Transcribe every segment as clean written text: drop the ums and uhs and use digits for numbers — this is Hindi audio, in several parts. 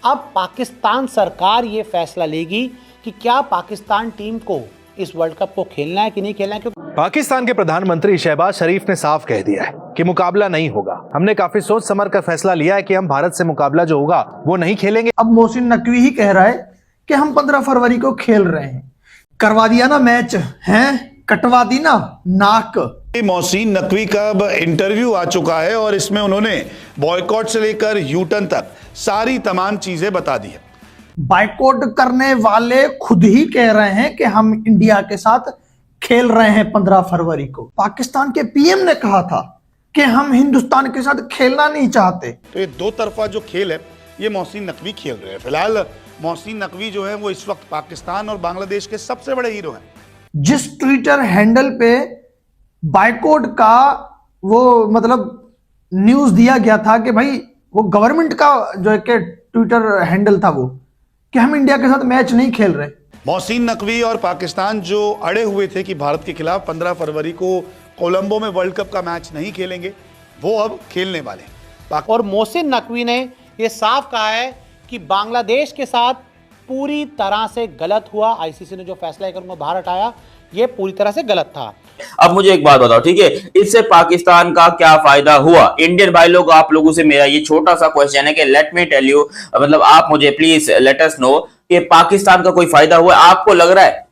अब पाकिस्तान सरकार ये फैसला लेगी कि क्या पाकिस्तान टीम को इस वर्ल्ड कप को खेलना है कि नहीं खेलना है। क्योंकि पाकिस्तान के प्रधानमंत्री शहबाज शरीफ ने साफ कह दिया है कि मुकाबला नहीं होगा। हमने काफी सोच समझ कर फैसला लिया है कि हम भारत से मुकाबला जो होगा वो नहीं खेलेंगे। अब मोहसिन नकवी ही कह रहा है कि हम 15 फरवरी को खेल रहे हैं। करवा दिया ना मैच, हैं कटवा दी ना नाक। मोहसिन नकवी का अब इंटरव्यू आ चुका है और इसमें उन्होंने बॉयकॉट से लेकर यूटर्न तक सारी तमाम चीजें बता दी है। बाइकआउट करने वाले खुद ही कह रहे हैं कि हम इंडिया के साथ खेल रहे हैं 15 फरवरी को। पाकिस्तान के पीएम ने कहा था कि हम हिंदुस्तान के साथ खेलना नहीं चाहते। तो ये दो तरफा जो खेल है ये मोहसिन नकवी खेल रहे हैं। फिलहाल मोहसिन नकवी जो है वो इस वक्त पाकिस्तान और बांग्लादेश के सबसे बड़े हीरो हैं। जिस ट्विटर हैंडल पे बाइकआउट का वो मतलब न्यूज दिया गया था कि भाई वो गवर्नमेंट का जो है कि ट्विटर हैंडल था वो कि हम इंडिया के साथ मैच नहीं खेल रहे। मोहसिन नकवी और पाकिस्तान जो अड़े हुए थे कि भारत के खिलाफ 15 फरवरी को कोलंबो में वर्ल्ड कप का मैच नहीं खेलेंगे, वो अब खेलने वाले हैं। और मोहसिन नकवी ने यह साफ कहा है कि बांग्लादेश के साथ पूरी तरह से गलत हुआ। आईसीसी ने जो फैसला लेकर उनको बाहर हटाया ये पूरी तरह से गलत था। अब मुझे एक बात बताओ, ठीक है, इससे पाकिस्तान का क्या फायदा हुआ? इंडियन भाई लोग, आप लोगों से मेरा ये छोटा सा क्वेश्चन है कि लेट मी टेल यू, मतलब आप मुझे प्लीज लेट अस नो कि पाकिस्तान का कोई फायदा हुआ? आपको लग रहा है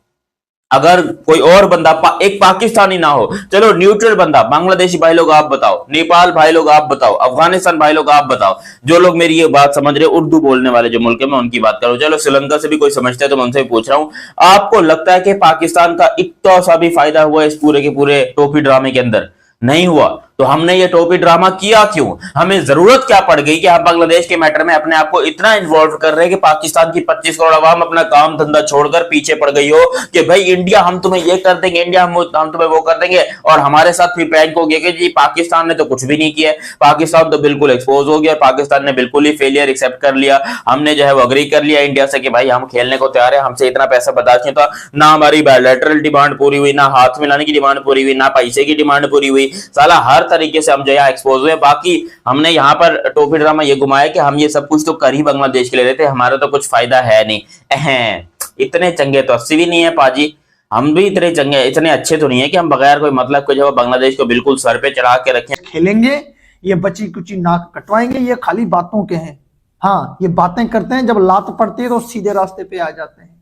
अगर कोई और बंदा एक पाकिस्तानी ना हो, चलो न्यूट्रल बंदा, बांग्लादेशी भाई लोग आप बताओ, नेपाल भाई लोग आप बताओ, अफगानिस्तान भाई लोग आप बताओ, जो लोग मेरी ये बात समझ रहे, उर्दू बोलने वाले जो मुल्क है मैं उनकी बात करूं, चलो श्रीलंका से भी कोई समझता है तो मैं उनसे पूछ रहा हूं, आपको लगता है कि पाकिस्तान का इतना सा भी फायदा हुआ इस पूरे के पूरे टोपी ड्रामे के अंदर? नहीं हुआ। तो हमने ये टोपी ड्रामा किया क्यों? हमें जरूरत क्या पड़ गई कि हम बांग्लादेश के मैटर में अपने आप को इतना इन्वॉल्व कर रहे हैं कि पाकिस्तान की 25 करोड़ आवाम अपना काम धंधा छोड़कर पीछे पड़ गई हो कि भाई इंडिया हम तुम्हें ये कर देंगे, इंडिया हम तुम्हें वो कर देंगे, और हमारे साथ फिर प्रैंक हो गया कि जी पाकिस्तान ने तो कुछ भी नहीं किया, पाकिस्तान तो बिल्कुल एक्सपोज हो गया, पाकिस्तान ने बिल्कुल ही फेलियर एक्सेप्ट कर लिया, हमने जो है वो अग्री कर लिया इंडिया से कि भाई हम खेलने को तैयार है, हमसे इतना पैसा बर्दाश्त नहीं था, ना हमारी बायलैटरल डिमांड पूरी हुई, ना हाथ मिलाने की डिमांड पूरी हुई, ना पैसे की डिमांड पूरी हुई, साला हर तरीके से हम जो है एक्सपोज हुए। बाकी हमने यहाँ पर टोपी ड्रामा ये घुमाया कि हम ये सब कुछ तो कर ही बांग्लादेश के लिए रहे थे, हमारा तो कुछ फायदा है नहीं। इतने चंगे तो 80 भी नहीं है पाजी, हम भी इतने चंगे इतने अच्छे तो नहीं है कि हम बगैर कोई मतलब के जो बांग्लादेश को बिल्कुल सर पे चढ़ा के रखें। खेलेंगे, ये बची कुची नाक कटवाएंगे, ये खाली बातों के हैं। हाँ, ये बातें करते हैं, जब लात पड़ती है तो सीधे रास्ते पे आ जाते हैं।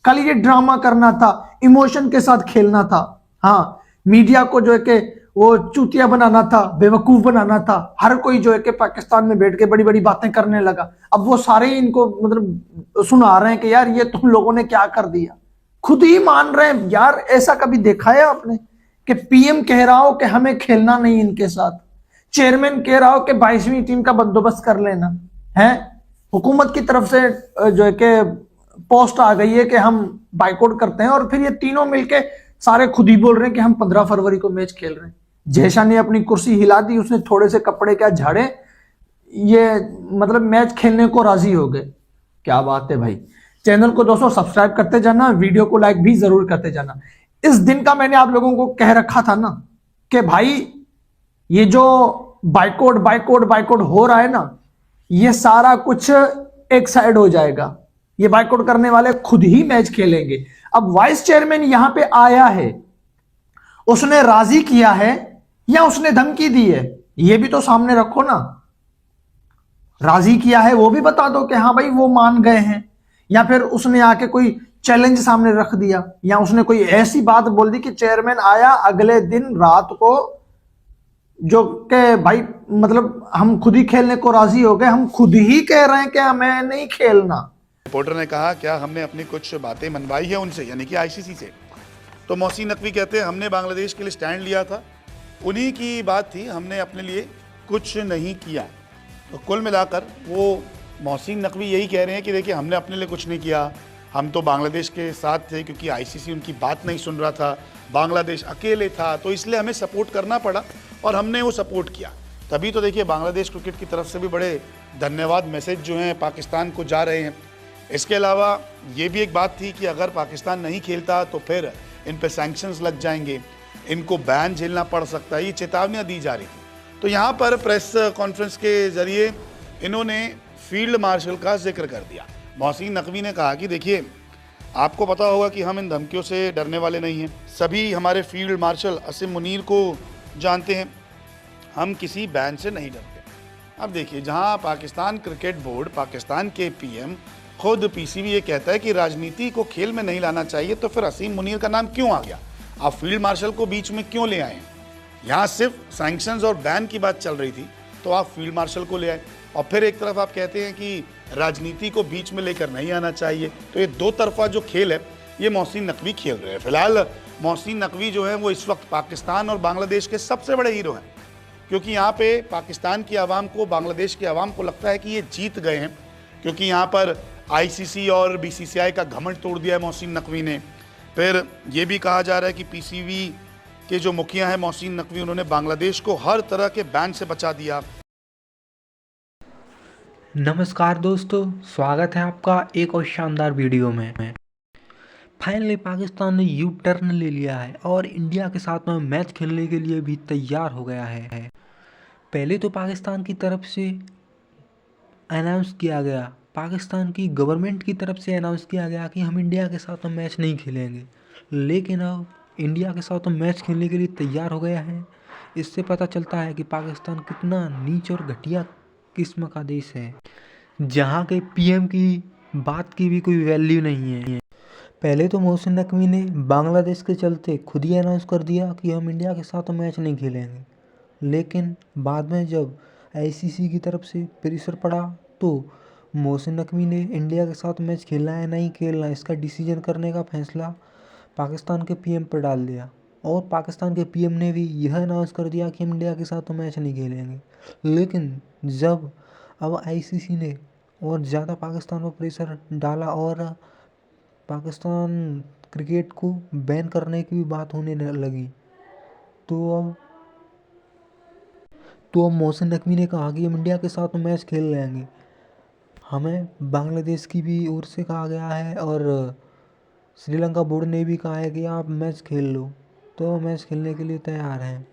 खाली ये ड्रामा करना था, इमोशन के साथ खेलना था। हाँ, मीडिया को जो है कि वो चूतिया बनाना था, बेवकूफ बनाना था। हर कोई जो है कि पाकिस्तान में बैठ के बड़ी बड़ी बातें करने लगा। अब वो सारे इनको मतलब सुना रहे हैं कि यार ये तुम लोगों ने क्या कर दिया। खुद ही मान रहे हैं। यार ऐसा कभी देखा है आपने कि पीएम कह रहा हो कि हमें खेलना नहीं इनके साथ, चेयरमैन कह रहा हो कि 22वीं टीम का बंदोबस्त कर लेना है, हुकूमत की तरफ से जो है कि पोस्ट आ गई है कि हम बाइकआउट करते हैं, और फिर ये तीनों मिलके सारे खुद ही बोल रहे हैं कि हम 15 फरवरी को मैच खेल रहे हैं। जयशा ने अपनी कुर्सी हिला दी, उसने थोड़े से कपड़े क्या झाड़े, ये मतलब मैच खेलने को राजी हो गए। क्या बात है भाई। चैनल को दोस्तों सब्सक्राइब करते जाना, वीडियो को लाइक भी जरूर करते जाना। इस दिन का मैंने आप लोगों को कह रखा था ना कि भाई ये जो बाइकआउट हो रहा है ना, ये सारा कुछ एक साइड हो जाएगा। ये बाइकआउट करने वाले खुद ही मैच खेलेंगे। अब वाइस चेयरमैन यहां पे आया है, उसने राजी किया है या उसने धमकी दी है, ये भी तो सामने रखो ना। राजी किया है वो भी बता दो कि हाँ भाई वो मान गए हैं, या फिर उसने आके कोई चैलेंज सामने रख दिया, या उसने कोई ऐसी बात बोल दी कि चेयरमैन आया अगले दिन रात को जो कि भाई मतलब हम खुद ही खेलने को राजी हो गए, हम खुद ही कह रहे हैं कि हमें नहीं खेलना। रिपोर्टर ने कहा क्या हमने अपनी कुछ बातें मनवाई है उनसे, यानी कि आईसीसी से। तो मोहसिन नकवी कहते हैं हमने बांग्लादेश के लिए स्टैंड लिया था, उन्हीं की बात थी, हमने अपने लिए कुछ नहीं किया। तो कुल मिलाकर वो मोहसिन नकवी यही कह रहे हैं कि देखिए हमने अपने लिए कुछ नहीं किया, हम तो बांग्लादेश के साथ थे क्योंकि आईसीसी उनकी बात नहीं सुन रहा था, बांग्लादेश अकेले था तो इसलिए हमें सपोर्ट करना पड़ा और हमने वो सपोर्ट किया। तभी तो देखिए बांग्लादेश क्रिकेट की तरफ से भी बड़े धन्यवाद मैसेज जो हैं पाकिस्तान को जा रहे हैं। इसके अलावा ये भी एक बात थी कि अगर पाकिस्तान नहीं खेलता तो फिर इन पे सैंक्शंस लग जाएंगे, इनको बैन झेलना पड़ सकता है, ये चेतावनियाँ दी जा रही थी। तो यहाँ पर प्रेस कॉन्फ्रेंस के ज़रिए इन्होंने फील्ड मार्शल का जिक्र कर दिया। मोहसिन नकवी ने कहा कि देखिए, आपको पता होगा कि हम इन धमकियों से डरने वाले नहीं हैं। सभी हमारे फील्ड मार्शल असीम मुनीर को जानते हैं, हम किसी बैन से नहीं डरते। अब देखिए, जहां पाकिस्तान क्रिकेट बोर्ड, पाकिस्तान के पीएम खुद पीसीबी ये कहता है कि राजनीति को खेल में नहीं लाना चाहिए, तो फिर असीम मुनीर का नाम क्यों आ गया? आप फील्ड मार्शल को बीच में क्यों ले आए? यहाँ सिर्फ सैंक्शंस और बैन की बात चल रही थी, तो आप फील्ड मार्शल को ले आए। और फिर एक तरफ आप कहते हैं कि राजनीति को बीच में लेकर नहीं आना चाहिए। तो ये दो तरफा जो खेल है, ये मोहसिन नकवी खेल रहे हैं। फिलहाल मोहसिन नकवी जो है वो इस वक्त पाकिस्तान और बांग्लादेश के सबसे बड़े हीरो हैं, क्योंकि यहाँ पे पाकिस्तान की आवाम को, बांग्लादेश की आवाम को लगता है कि ये जीत गए हैं, क्योंकि यहाँ पर आईसीसी और बीसीसीआई का घमंड तोड़ दिया है मोहसिन नकवी ने। फिर ये भी कहा जा रहा है कि पीसीबी के जो मुखिया हैं मोहसिन नकवी, उन्होंने बांग्लादेश को हर तरह के बैन से बचा दिया। नमस्कार दोस्तों, स्वागत है आपका एक और शानदार वीडियो में। फाइनली पाकिस्तान ने यू टर्न ले लिया है और इंडिया के साथ में मैच खेलने के लिए भी तैयार हो गया है। पहले तो पाकिस्तान की तरफ से अनाउंस किया गया, पाकिस्तान की गवर्नमेंट की तरफ से अनाउंस किया गया कि हम इंडिया के साथ में मैच नहीं खेलेंगे, लेकिन अब इंडिया के साथ में मैच खेलने के लिए तैयार हो गया है। इससे पता चलता है कि पाकिस्तान कितना नीच और घटिया किस्म का देश है, जहाँ के पीएम की बात की भी कोई वैल्यू नहीं है। पहले तो मोहसिन नकवी ने बांग्लादेश के चलते खुद ही अनाउंस कर दिया कि हम इंडिया के साथ मैच नहीं खेलेंगे, लेकिन बाद में जब आईसीसी की तरफ से प्रेशर पड़ा तो मोहसिन नकवी ने इंडिया के साथ मैच खेलना है नहीं खेलना, इसका डिसीजन करने का फैसला पाकिस्तान के पीएम पर डाल दिया। और पाकिस्तान के पीएम ने भी यह अनाउंस कर दिया कि हम इंडिया के साथ मैच नहीं खेलेंगे। लेकिन जब अब आईसीसी ने और ज़्यादा पाकिस्तान पर प्रेशर डाला और पाकिस्तान क्रिकेट को बैन करने की भी बात होने लगी, तो अब मोहसिन नकवी ने कहा कि हम इंडिया के साथ मैच खेल लेंगे। हमें बांग्लादेश की भी ओर से कहा गया है और श्रीलंका बोर्ड ने भी कहा है कि आप मैच खेल लो, तो मैच खेलने के लिए तैयार हैं।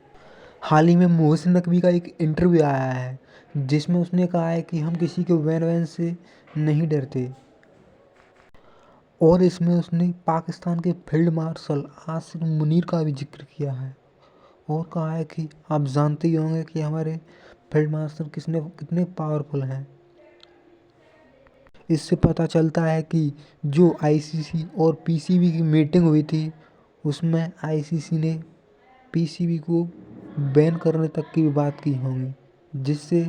हाल ही में मोहसिन नकवी का एक इंटरव्यू आया है जिसमें उसने कहा है कि हम किसी के बैन से नहीं डरते, और इसमें उसने पाकिस्तान के फील्ड मार्शल आसिम मुनीर का भी जिक्र किया है और कहा है कि आप जानते ही होंगे कि हमारे फील्ड मार्शल कितने पावरफुल हैं। इससे पता चलता है कि जो आईसीसी और पीसीबी की मीटिंग हुई थी, उसमें आईसीसी ने पीसीबी को बैन करने तक की भी बात की होगी, जिससे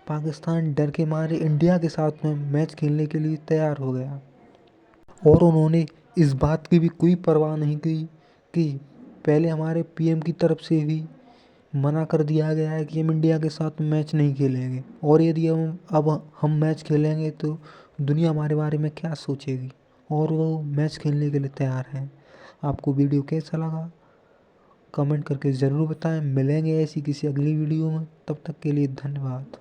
पाकिस्तान डर के मारे इंडिया के साथ में मैच खेलने के लिए तैयार हो गया। और उन्होंने इस बात की भी कोई परवाह नहीं की कि पहले हमारे पीएम की तरफ से भी मना कर दिया गया है कि हम इंडिया के साथ मैच नहीं खेलेंगे, और यदि हम मैच खेलेंगे तो दुनिया हमारे बारे में क्या सोचेगी, और वो मैच खेलने के लिए तैयार हैं। आपको वीडियो कैसा लगा कमेंट करके ज़रूर बताएं। मिलेंगे ऐसी किसी अगली वीडियो में, तब तक के लिए धन्यवाद।